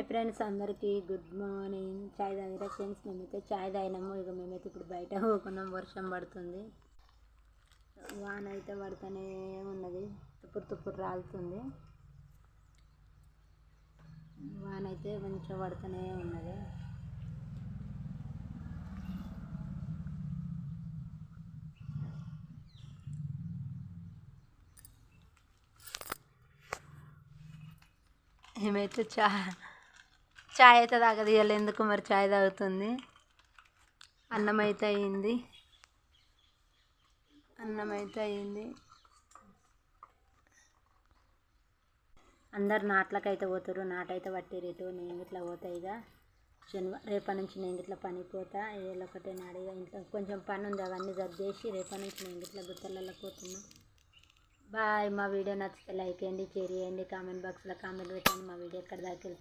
Hi friends, అందరికీ good morning. చాయ్ తాగిరా friends? మేమైతే చాయ్ తాగినాము. ఇక మేమైతే ఇప్పుడు బయట పోకున్నాం, వర్షం పడుతుంది. వాన అయితే పడుతూనే ఉన్నది, తుప్పుడు తుప్పుడు రాలుతుంది. వాన అయితే కొంచెం పడుతూనే ఉన్నది. మేమైతే చాయ్ అయితే తాగదీయాలి. ఎందుకు మరి చాయ్ తాగుతుంది. అన్నం అయితే అయింది. అందరు నాట్లకైతే పోతారు. నాటైతే పట్టిరు. ఇటు నేను ఇట్లా పోతా. ఇక రేపటి నుంచి నేను ఇట్లా పనికి పోతా. ఏదో ఒకటే నాడు ఇక ఇంట్లో కొంచెం పని ఉంది, అవన్నీ చేసి రేపటి నుంచి నేను ఇట్లా గుట్టలలో పోతున్నా. బాయ్. మా వీడియో నచ్చితే లైక్ చేయండి, షేర్ చేయండి, కామెంట్ బాక్స్లో కామెంట్ పెట్టండి. మా వీడియో ఎక్కడ దాకా